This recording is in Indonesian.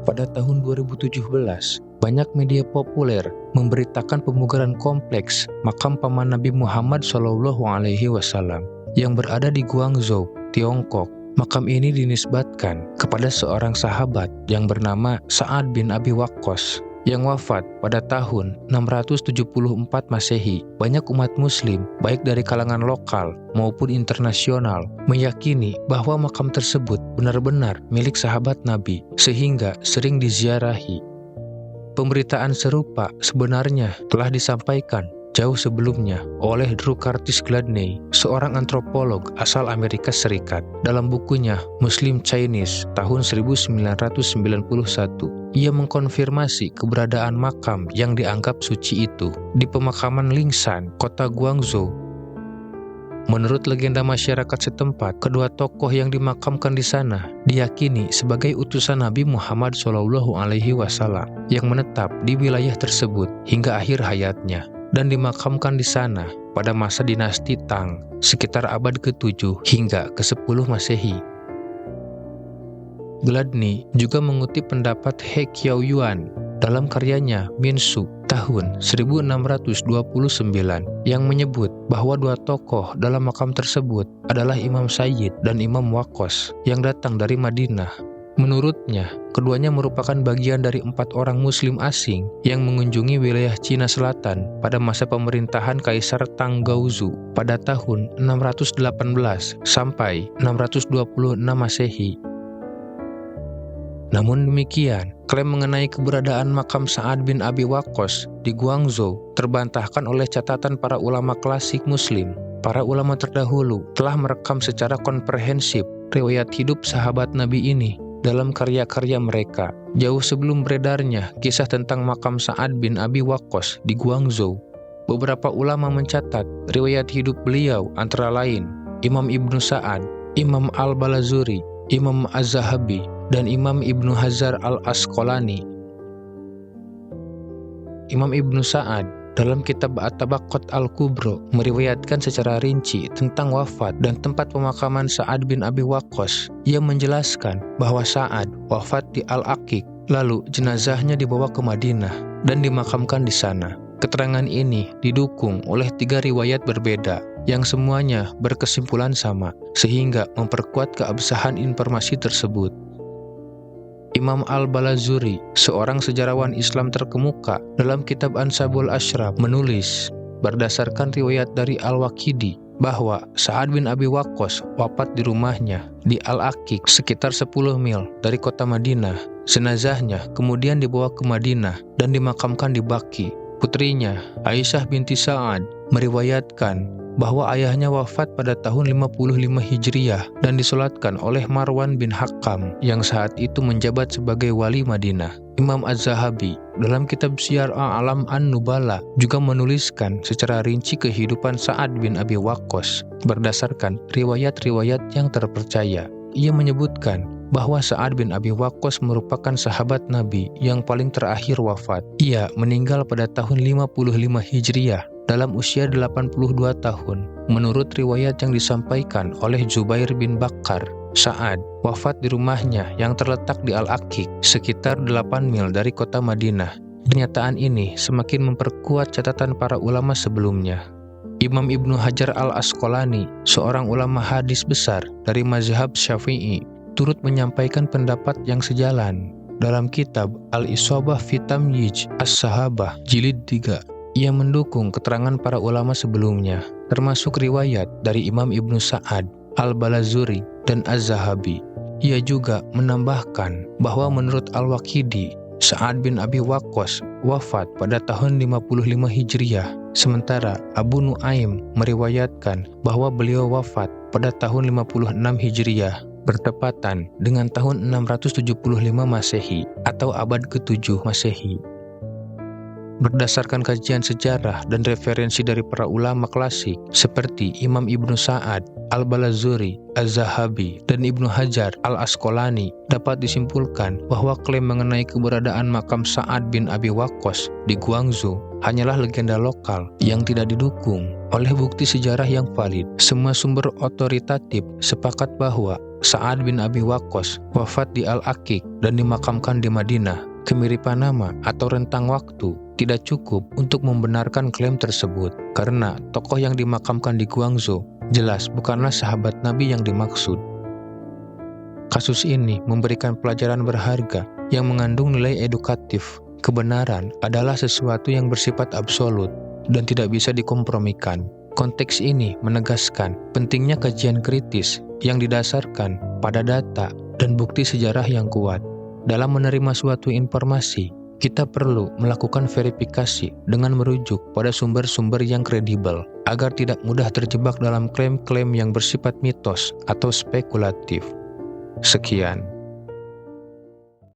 Pada tahun 2017, banyak media populer memberitakan pemugaran kompleks makam paman Nabi Muhammad SAW yang berada di Guangzhou, Tiongkok. Makam ini dinisbatkan kepada seorang sahabat yang bernama Sa'ad bin Abi Waqqas yang wafat pada tahun 674 Masehi. Banyak umat muslim, baik dari kalangan lokal maupun internasional, meyakini bahwa makam tersebut benar-benar milik sahabat Nabi, sehingga sering diziarahi. Pemberitaan serupa sebenarnya telah disampaikan jauh sebelumnya oleh Drew Curtis Gladney, seorang antropolog asal Amerika Serikat, dalam bukunya Muslim Chinese tahun 1991. Ia mengkonfirmasi keberadaan makam yang dianggap suci itu di pemakaman Lingshan, kota Guangzhou. Menurut legenda masyarakat setempat, kedua tokoh yang dimakamkan di sana diyakini sebagai utusan Nabi Muhammad SAW yang menetap di wilayah tersebut hingga akhir hayatnya dan dimakamkan di sana pada masa dinasti Tang sekitar abad ke-7 hingga ke-10 Masehi. Gladney juga mengutip pendapat He Qiaoyuan dalam karyanya Minsu tahun 1629 yang menyebut bahwa dua tokoh dalam makam tersebut adalah Imam Sayyid dan Imam Waqqas yang datang dari Madinah. Menurutnya, keduanya merupakan bagian dari 4 orang muslim asing yang mengunjungi wilayah Cina Selatan pada masa pemerintahan Kaisar Tang Gaozu pada tahun 618 sampai 626 Masehi. Namun demikian, klaim mengenai keberadaan makam Sa'ad bin Abi Waqqas di Guangzhou terbantahkan oleh catatan para ulama klasik muslim. Para ulama terdahulu telah merekam secara komprehensif riwayat hidup sahabat Nabi ini dalam karya-karya mereka, jauh sebelum beredarnya kisah tentang makam Sa'ad bin Abi Waqqas di Guangzhou. Beberapa ulama mencatat riwayat hidup beliau antara lain Imam Ibnu Sa'ad, Imam Al-Balazuri, Imam Az-Zahabi, dan Imam Ibnu Hajar Al-Asqalani. Imam Ibnu Sa'ad dalam kitab At-Tabaqat Al-Kubro meriwayatkan secara rinci tentang wafat dan tempat pemakaman Sa'ad bin Abi Waqqas. Ia menjelaskan bahwa Sa'ad wafat di Al-Aqiq, lalu jenazahnya dibawa ke Madinah dan dimakamkan di sana. Keterangan ini didukung oleh 3 riwayat berbeda yang semuanya berkesimpulan sama, sehingga memperkuat keabsahan informasi tersebut. Imam Al-Balazuri, seorang sejarawan Islam terkemuka, dalam kitab Ansabul Ashraf menulis, berdasarkan riwayat dari Al-Waqidi, bahwa Sa'ad bin Abi Waqqas wafat di rumahnya di Al-Aqiq sekitar 10 mil dari kota Madinah. Jenazahnya kemudian dibawa ke Madinah dan dimakamkan di Baqi. Putrinya, Aisyah binti Sa'ad, meriwayatkan bahwa ayahnya wafat pada tahun 55 Hijriah dan disolatkan oleh Marwan bin Hakam yang saat itu menjabat sebagai wali Madinah. Imam Az-Zahabi dalam kitab Syiar A'lam An-Nubala juga menuliskan secara rinci kehidupan Sa'ad bin Abi Waqqas berdasarkan riwayat-riwayat yang terpercaya. Ia menyebutkan bahwa Sa'ad bin Abi Waqqas merupakan sahabat Nabi yang paling terakhir wafat. Ia meninggal pada tahun 55 Hijriah dalam usia 82 tahun. Menurut riwayat yang disampaikan oleh Zubair bin Bakkar, Sa'ad wafat di rumahnya yang terletak di Al-Aqiq, sekitar 8 mil dari kota Madinah. Pernyataan ini semakin memperkuat catatan para ulama sebelumnya. Imam Ibnu Hajar Al-Asqalani, seorang ulama hadis besar dari mazhab Syafi'i, turut menyampaikan pendapat yang sejalan. Dalam kitab Al-Isabah fi Tamyij As-Sahabah jilid 3, ia mendukung keterangan para ulama sebelumnya, termasuk riwayat dari Imam Ibnu Sa'ad, Al-Balazuri, dan Az-Zahabi. Ia juga menambahkan bahwa menurut Al-Waqidi, Sa'ad bin Abi Waqqas wafat pada tahun 55 Hijriah, sementara Abu Nuaim meriwayatkan bahwa beliau wafat pada tahun 56 Hijriah, bertepatan dengan tahun 675 Masehi atau abad ke-7 Masehi. Berdasarkan kajian sejarah dan referensi dari para ulama klasik seperti Imam Ibnu Sa'ad, Al-Balazuri, Az-Zahabi, dan Ibnu Hajar Al-Asqalani, dapat disimpulkan bahwa klaim mengenai keberadaan makam Sa'ad bin Abi Waqqas di Guangzhou hanyalah legenda lokal yang tidak didukung oleh bukti sejarah yang valid. Semua sumber otoritatif sepakat bahwa Sa'ad bin Abi Waqqas wafat di Al-Aqiq dan dimakamkan di Madinah. Kemiripan nama atau rentang waktu tidak cukup untuk membenarkan klaim tersebut, karena tokoh yang dimakamkan di Guangzhou jelas bukanlah sahabat Nabi yang dimaksud. Kasus ini memberikan pelajaran berharga yang mengandung nilai edukatif. Kebenaran adalah sesuatu yang bersifat absolut dan tidak bisa dikompromikan. Konteks ini menegaskan pentingnya kajian kritis yang didasarkan pada data dan bukti sejarah yang kuat. Dalam menerima suatu informasi, kita perlu melakukan verifikasi dengan merujuk pada sumber-sumber yang kredibel agar tidak mudah terjebak dalam klaim-klaim yang bersifat mitos atau spekulatif. Sekian.